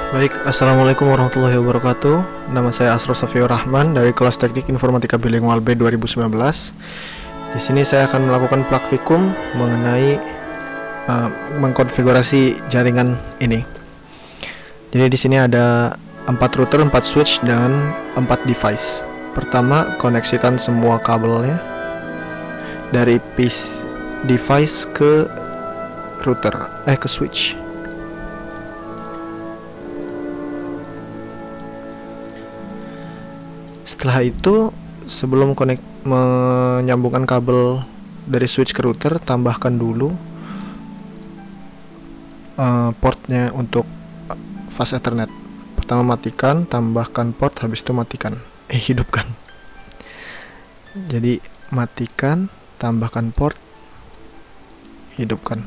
Baik, Assalamualaikum warahmatullahi wabarakatuh. Nama saya Asro Safiur Rahman dari kelas Teknik Informatika Bilingual B 2019. Di sini saya akan melakukan praktikum mengenai mengkonfigurasi jaringan ini. Jadi di sini ada 4 router, 4 switch dan 4 device. Pertama, koneksikan semua kabelnya dari device ke ke switch. Setelah itu, sebelum menyambungkan kabel dari switch ke router, tambahkan dulu portnya untuk fast Ethernet. Pertama matikan, tambahkan port, habis itu matikan. Hidupkan. Jadi matikan, tambahkan port, hidupkan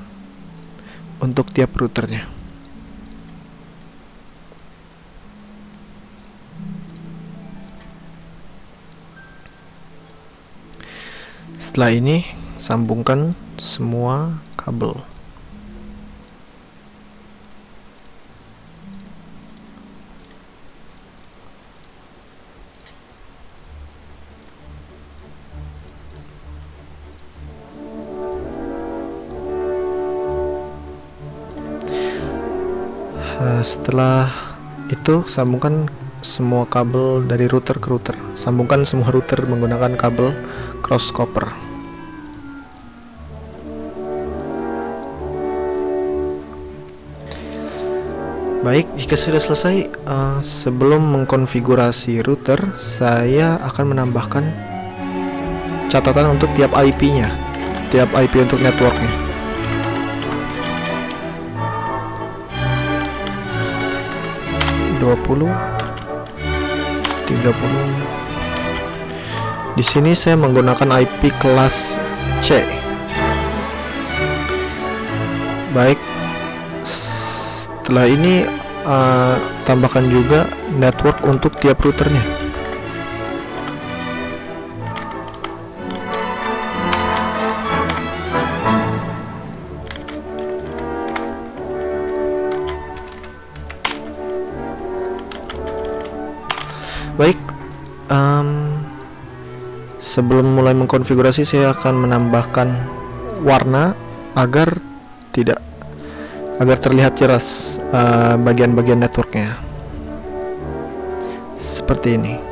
untuk tiap routernya. Setelah ini, sambungkan semua kabel. Setelah itu, sambungkan semua kabel dari router ke router. Sambungkan semua router menggunakan kabel cross copper. Baik, jika sudah selesai, sebelum mengkonfigurasi router, saya akan menambahkan catatan untuk tiap IP-nya, tiap IP untuk networknya. Di sini saya menggunakan IP kelas C. Baik, setelah ini tambahkan juga network untuk tiap routernya. Baik, sebelum mulai mengkonfigurasi, saya akan menambahkan warna agar terlihat jelas bagian-bagian networknya. Seperti ini.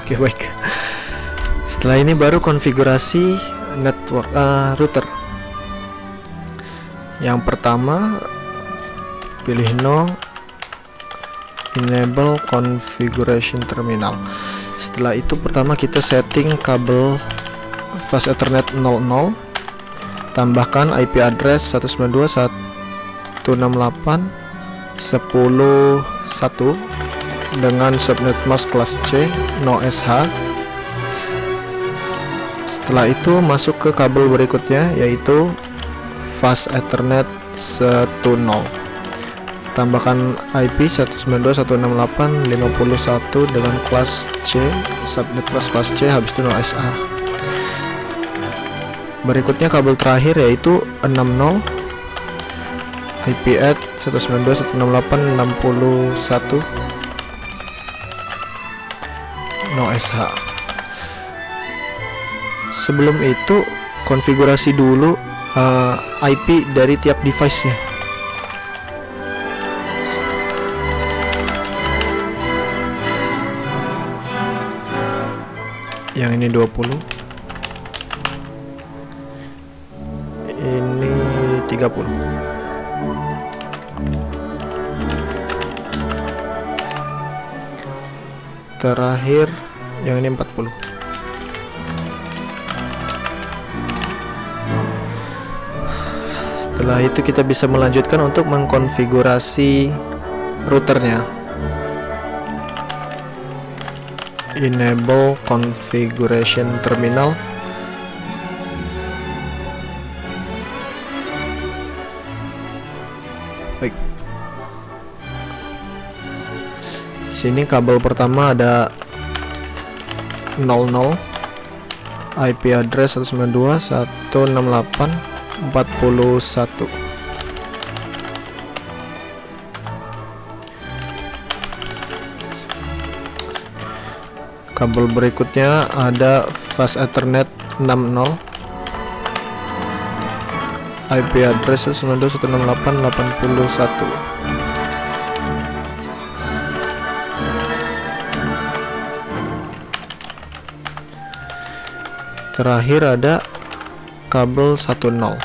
Oke, baik. Setelah ini baru konfigurasi network router. Yang pertama, pilih no, enable configuration terminal. Setelah itu pertama kita setting kabel fast Ethernet 00. Tambahkan IP address 192.168.10.1 dengan subnet mask kelas C, no SH. Setelah itu masuk ke kabel berikutnya, yaitu fast Ethernet 10. Tambahkan IP 192.168.51 dengan kelas C, subnet mask kelas C, habis itu no SH. Berikutnya kabel terakhir yaitu 60, IP add 192.168.61 no SH. Sebelum itu konfigurasi dulu IP dari tiap device-nya. Yang ini 20, ini 30. terakhir yang ini 40. Setelah itu kita bisa melanjutkan untuk mengkonfigurasi routernya. Enable configuration terminal. Baik. Sini kabel pertama ada 00, IP address 192.168.41. Kabel berikutnya ada fast ethernet 60, IP address 192.168.81. Terakhir ada kabel 10.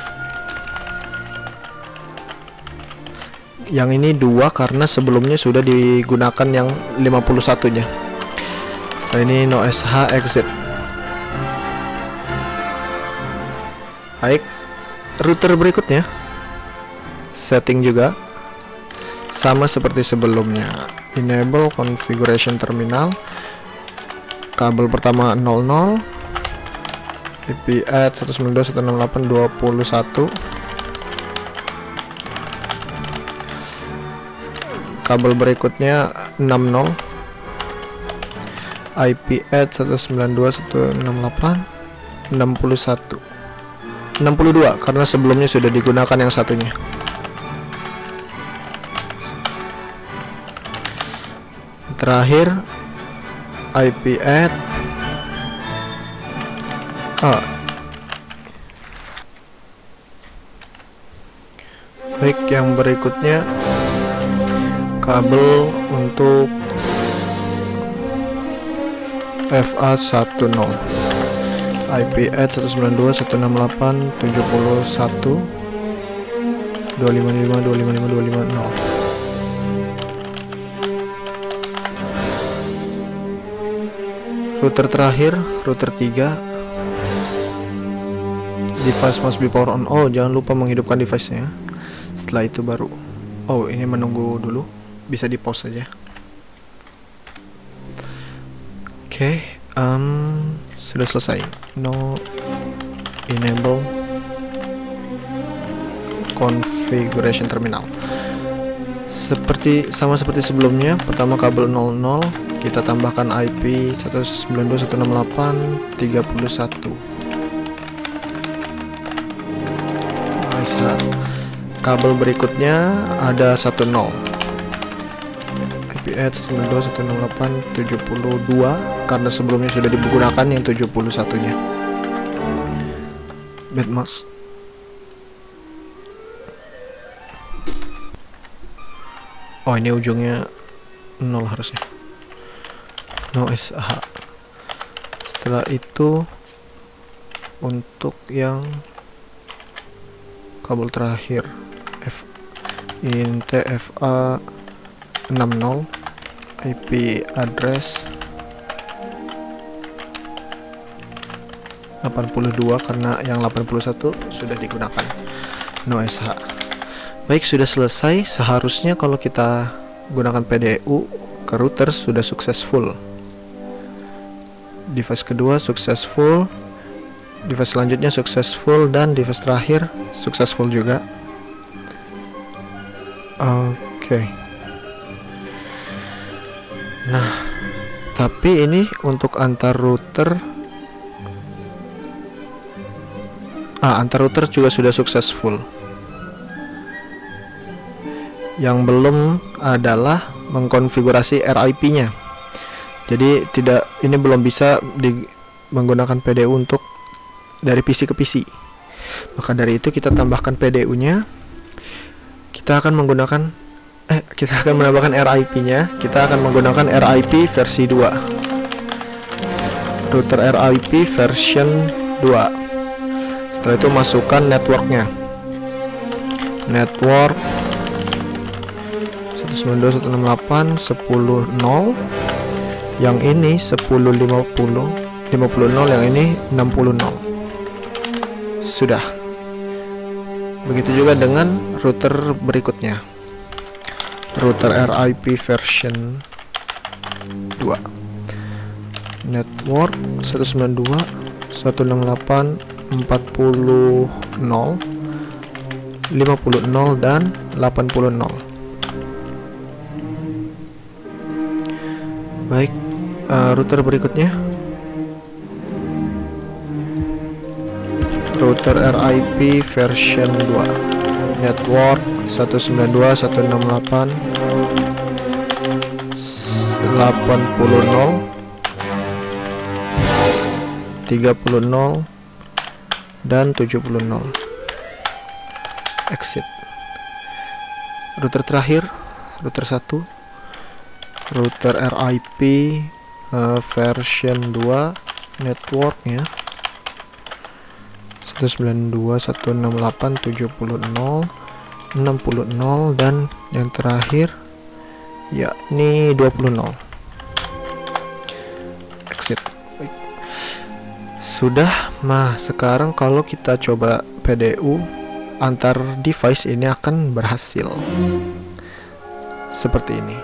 Yang ini 2 karena sebelumnya sudah digunakan yang 51-nya. Setelah ini no SH exit. Baik, router berikutnya setting juga sama seperti sebelumnya. Enable configuration terminal. Kabel pertama 00, IP at 192.168.21. Kabel berikutnya 60, IP at 192.168.61. 62 karena sebelumnya sudah digunakan yang satunya. Terakhir IP at baik, yang berikutnya kabel untuk FA10, IP at 192.168.255.255.250. Router terakhir, router 3. Device must be power on. Oh, jangan lupa menghidupkan device-nya. Setelah itu baru. Oh, ini menunggu dulu. Bisa di pause saja. Oke, sudah selesai. No enable configuration terminal. Sama seperti sebelumnya. Pertama kabel 00, kita tambahkan IP 192.168.31. Kabel berikutnya ada 10, IP at 192.168.72 karena sebelumnya sudah digunakan yang 71-nya. Bedmask. Oh, ini ujungnya 0 harusnya. No SH. Setelah itu untuk yang kabel terakhir TFA 60, IP address 82 karena yang 81 sudah digunakan. No SH. Baik, sudah selesai. Seharusnya kalau kita gunakan PDU ke router sudah successful. Device kedua successful, device selanjutnya successful, dan device terakhir successful juga. Oke. Nah, tapi ini untuk antar router juga sudah successful. Yang belum adalah mengkonfigurasi RIP-nya. Jadi ini belum bisa menggunakan PDU untuk dari PC ke PC. Maka dari itu kita tambahkan PDU-nya. Kita akan menambahkan RIP-nya. Kita akan menggunakan RIP versi 2. Router RIP version 2. Setelah itu masukkan networknya. Network 192.168.10.0. Yang ini 10.50 50.0, yang ini 60.0. Sudah. Begitu juga dengan router berikutnya, router RIP version 2. Network 192.168.40.0, 50.0 dan 80.0. Baik, router berikutnya, router RIP version 2, network 192.168.80.0, 30.0 dan 70.0. Exit. Router terakhir, router 1, router RIP version 2, networknya 192.168.70.0, 60.0 dan yang terakhir yakni 20.0. Exit. Baik. Sudah. Nah, sekarang kalau kita coba PDU antar device, ini akan berhasil seperti ini.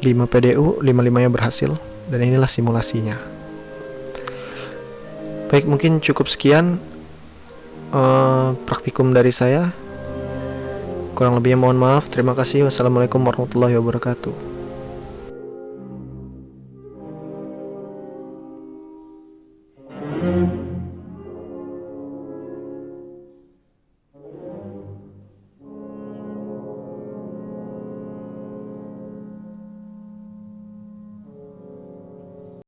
5 PDU, 5-5-nya berhasil, dan inilah simulasinya. Baik, mungkin cukup sekian praktikum dari saya. Kurang lebihnya mohon maaf. Terima kasih. Wassalamualaikum warahmatullahi wabarakatuh.